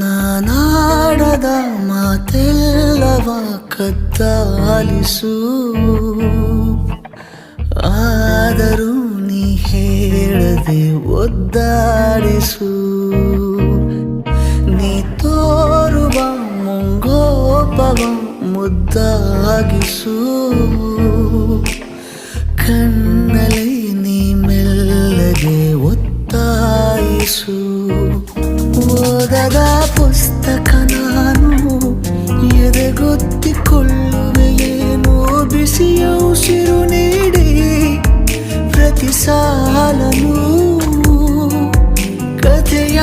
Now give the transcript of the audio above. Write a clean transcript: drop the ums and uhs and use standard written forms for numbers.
ನಾನಾಡದ ಮಾತೆಲ್ಲವ ಕದ್ದಾಲಿಸು, ಆದರೂ ನೀ ಹೇಳದೆ ಒದ್ದಾಡಿಸು. ನೀ ತೋರುವ ಮುಂಗೋಪವ ಮುದ್ದಾಗಿಸು, ಕಣ್ಣಲ್ಲಿ ನೀ ಮೆಲ್ಲಗೆ ಒತ್ತಾಯಿಸು. ಓದದ ಪುಸ್ತಕ ನಾನು ಎದೆಗೊತ್ತಿಕೊಳ್ಳುವೆಯೇನೋ, ಬಿಸಿಯ ಉಸಿರು ನೀಡಿ ಪ್ರತಿ ಸಾಲನು ಕಥೆಯ